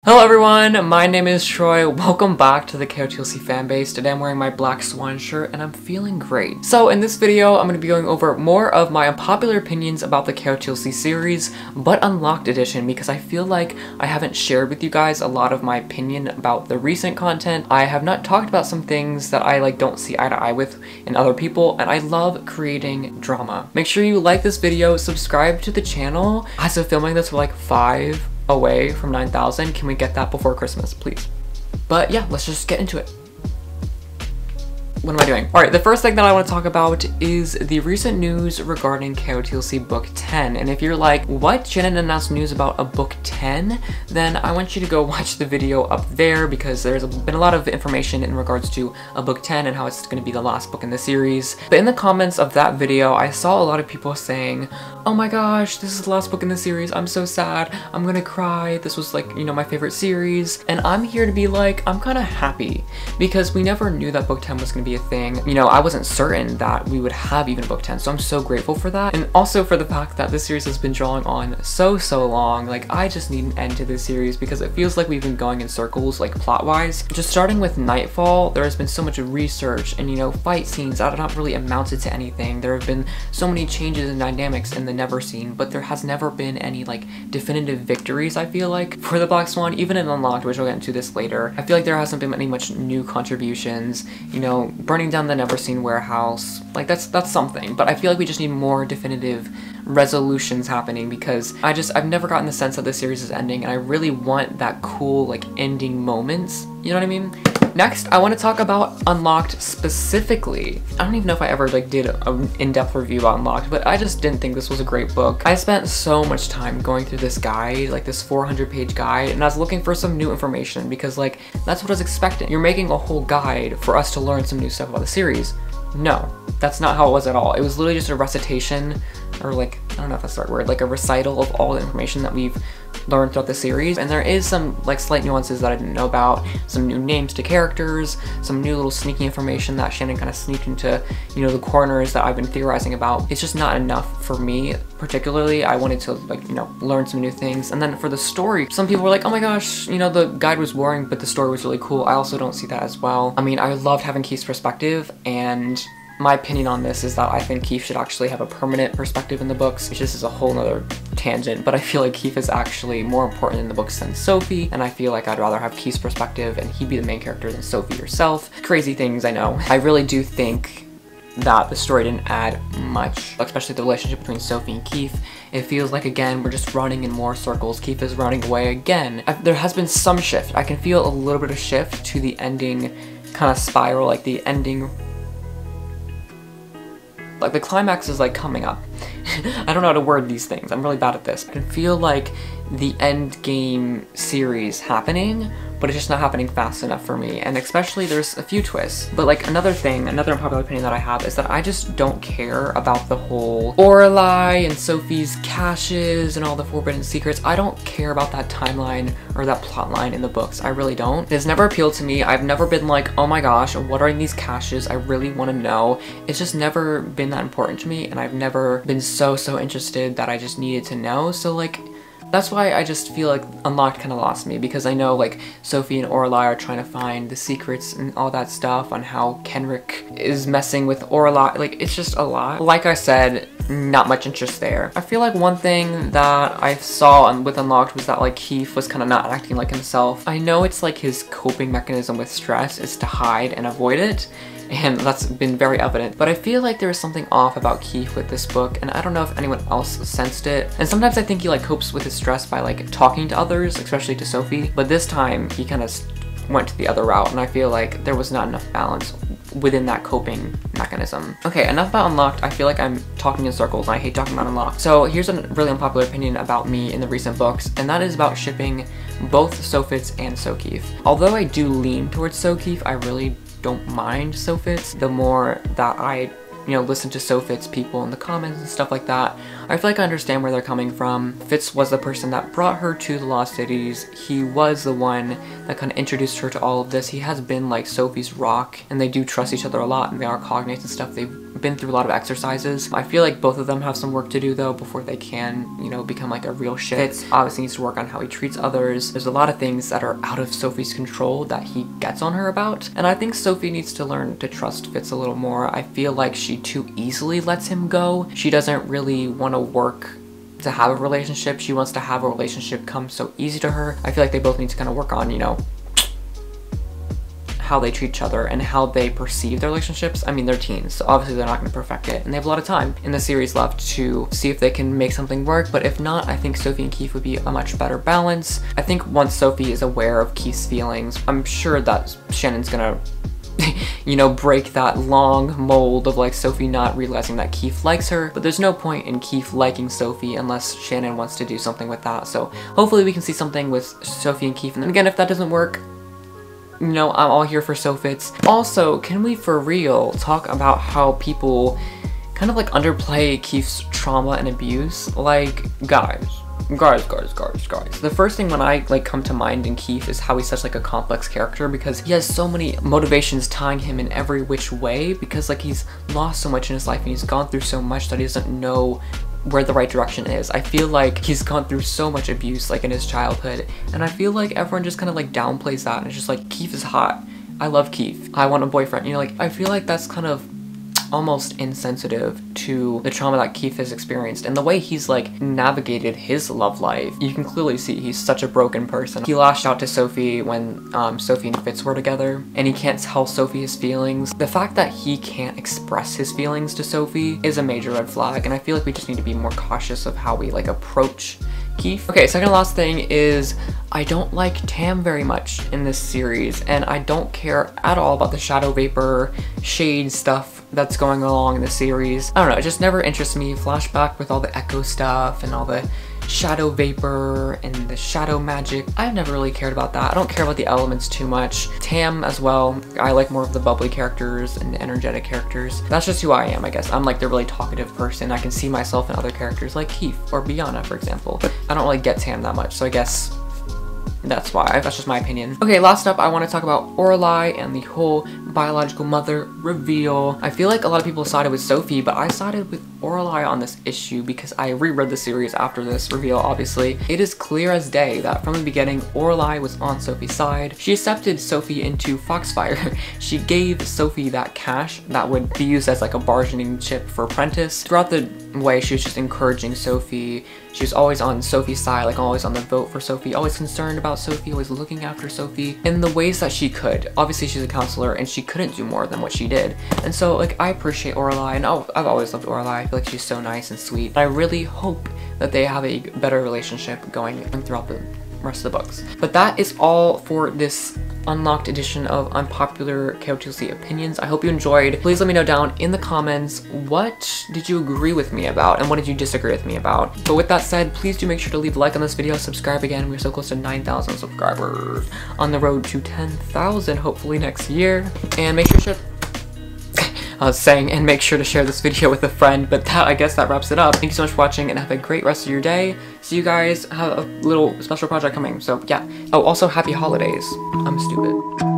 Hello everyone, my name is Troy. Welcome back to the KotLC Fanbase. Today I'm wearing my black swan shirt and I'm feeling great. So in this video, I'm going to be going over more of my unpopular opinions about the KotLC series, but Unlocked Edition, because I feel like I haven't shared with you guys a lot of my opinion about the recent content. I have not talked about some things that I don't see eye to eye with in other people, and I love creating drama. Make sure you like this video, subscribe to the channel. As of filming this, we're like 5 away from 9,000. Can we get that before Christmas, please? But yeah, let's just get into it. What am I doing? Alright, the first thing that I want to talk about is the recent news regarding KotLC Book 10. And if you're like, what? Shannon announced news about a Book 10? Then I want you to go watch the video up there, because there's been a lot of information in regards to a Book 10 and how it's going to be the last book in the series. But in the comments of that video, I saw a lot of people saying, oh my gosh, this is the last book in the series, I'm so sad, I'm gonna cry, this was my favorite series. And I'm here to be like, I'm kind of happy, because we never knew that Book 10 was gonna be a thing. I wasn't certain that we would have even Book 10, so I'm so grateful for that. And also for the fact that this series has been drawing on so long. I just need an end to this series, because it feels like we've been going in circles, plot-wise. Just starting with Nightfall, there has been so much research and, fight scenes that have not really amounted to anything. There have been so many changes in dynamics in the Never Seen, but there has never been any definitive victories, I feel like, for the Black Swan. Even in Unlocked, which we'll get into this later, I feel like there hasn't been any much new contributions. Burning down the Never Seen warehouse, that's something, but I feel like we just need more definitive resolutions happening, because I've never gotten the sense that the series is ending, and I really want that cool ending moments, you know what I mean? Next, I want to talk about Unlocked specifically. I don't even know if I ever did an in-depth review about Unlocked, but I just didn't think this was a great book. I spent so much time going through this guide, this 400-page guide, and I was looking for some new information, because that's what I was expecting. You're making a whole guide for us to learn some new stuff about the series. No, that's not how it was at all. It was literally just a recitation, or I don't know if that's the right word, a recital of all the information that we've learned throughout the series. And there is some slight nuances that I didn't know about, some new names to characters, some new little sneaky information that Shannon kind of sneaked into, the corners that I've been theorizing about. It's just not enough for me, particularly. I wanted to learn some new things. And then for the story, some people were like, oh my gosh, the guide was boring, but the story was really cool. I also don't see that as well. I mean, I loved having Keith's perspective, and my opinion on this is that I think Keith should actually have a permanent perspective in the books, which this is a whole nother tangent, but I feel like Keith is actually more important in the books than Sophie, and I feel like I'd rather have Keith's perspective and he be the main character than Sophie herself. Crazy things, I know. I really do think that the story didn't add much, especially the relationship between Sophie and Keith. It feels like, again, we're just running in more circles. Keith is running away again. There has been some shift. I can feel a little bit of shift to the ending kind of spiral, the ending, the climax is coming up. I don't know how to word these things. I'm really bad at this. I can feel the end game series happening, but it's just not happening fast enough for me. And especially there's a few twists. But another unpopular opinion that I have is that I just don't care about the whole Orlai and Sophie's caches and all the forbidden secrets. I don't care about that timeline or that plot line in the books. I really don't. It's never appealed to me. I've never been oh my gosh, what are in these caches? I really want to know. It's just never been that important to me, and I've never been so interested that I just needed to know. So that's why I just feel Unlocked kind of lost me, because I know Sophie and Orlai are trying to find the secrets and all that stuff on how Kenrick is messing with Orlai. It's just a lot. Like I said, not much interest there. I feel one thing that I saw with Unlocked was that Keith was kind of not acting like himself. I know it's his coping mechanism with stress is to hide and avoid it, and that's been very evident. But I feel there was something off about Keith with this book, and I don't know if anyone else sensed it. And sometimes I think he copes with his stress by talking to others, especially to Sophie. But this time he kind of went the other route, and I feel there was not enough balance within that coping mechanism. Okay, enough about Unlocked. I feel I'm talking in circles, and I hate talking about Unlocked. So here's a really unpopular opinion about me in the recent books, and that is about shipping both Sophie'S and Sokeith. Although I do lean towards Sokeith, I really don't mind Sophie'S. The more that I you know, listen to Sophie'S people in the comments and stuff like that. I feel like I understand where they're coming from. Fitz was the person that brought her to the Lost Cities. He was the one that kind of introduced her to all of this. He has been like Sophie's rock, and they do trust each other a lot, and they are cognates and stuff. They've been through a lot of exercises. I feel like both of them have some work to do though before they can, you know, become like a real shit. Fitz obviously needs to work on how he treats others. There's a lot of things that are out of Sophie's control that he gets on her about, and I think Sophie needs to learn to trust Fitz a little more. I feel like she too easily lets him go. She doesn't really want to work to have a relationship. She wants to have a relationship come so easy to her. I feel like they both need to kind of work on, you know, how they treat each other and how they perceive their relationships. I mean, they're teens, so obviously they're not going to perfect it, and they have a lot of time in the series left to see if they can make something work. But if not, I think Sophie and Keith would be a much better balance. I think once Sophie is aware of Keith's feelings, I'm sure that Shannon's gonna you know, break that long mold of like Sophie not realizing that Keith likes her. But there's no point in Keith liking Sophie unless Shannon wants to do something with that. So hopefully we can see something with Sophie and Keith. And then again, if that doesn't work, you know, I'm all here for Sophie'S. Also, can we for real talk about how people kind of like underplay Keith's trauma and abuse? Like, guys. The first thing when I like come to mind in Keith is how he's such like a complex character, because he has so many motivations tying him in every which way, because like he's lost so much in his life and he's gone through so much that he doesn't know where the right direction is. I feel like he's gone through so much abuse like in his childhood, and I feel like everyone just kind of like downplays that, and it's just like, Keith is hot, I love Keith, I want a boyfriend, you know, like I feel like that's kind of almost insensitive to the trauma that Keith has experienced and the way he's like navigated his love life. You can clearly see he's such a broken person. He lashed out to Sophie when Sophie and Fitz were together, and he can't tell Sophie his feelings. The fact that he can't express his feelings to Sophie is a major red flag, and I feel like we just need to be more cautious of how we like approach Keith. Okay, second last thing is I don't like TAM very much in this series, and I don't care at all about the shadow vapor shade stuff that's going along in the series. I don't know, it just never interests me. Flashback with all the echo stuff and all the shadow vapor and the shadow magic. I've never really cared about that. I don't care about the elements too much. TAM as well, I like more of the bubbly characters and the energetic characters. That's just who I am, I guess. I'm like the really talkative person. I can see myself in other characters like Keith or Biana, for example. But I don't really get TAM that much, so I guess that's why. That's just my opinion. Okay, last up, I want to talk about Orlai and the whole biological mother reveal. I feel like a lot of people sided with Sophie, but I sided with Orlai on this issue because I reread the series after this reveal, obviously. It is clear as day that from the beginning, Orlai was on Sophie's side. She accepted Sophie into Foxfire. She gave Sophie that cash that would be used as like a bargaining chip for Apprentice. Throughout the way, she was just encouraging Sophie. She was always on Sophie's side, like always on the vote for Sophie, always concerned about Sophie, always looking after Sophie in the ways that she could. Obviously, she's a counselor and she couldn't do more than what she did. And so like I appreciate Orlai, and I've always loved Orlai. I feel like she's so nice and sweet. I really hope that they have a better relationship going throughout the rest of the books. But that is all for this unlocked edition of Unpopular KotLC Opinions. I hope you enjoyed. Please let me know down in the comments, what did you agree with me about and what did you disagree with me about? But with that said, please do make sure to leave a like on this video, subscribe again. We're so close to 9,000 subscribers, on the road to 10,000 hopefully next year. And make sure to and make sure to share this video with a friend. But I guess that wraps it up. Thank you so much for watching and have a great rest of your day. See you guys, have a little special project coming, so yeah. Oh, also happy holidays. I'm stupid.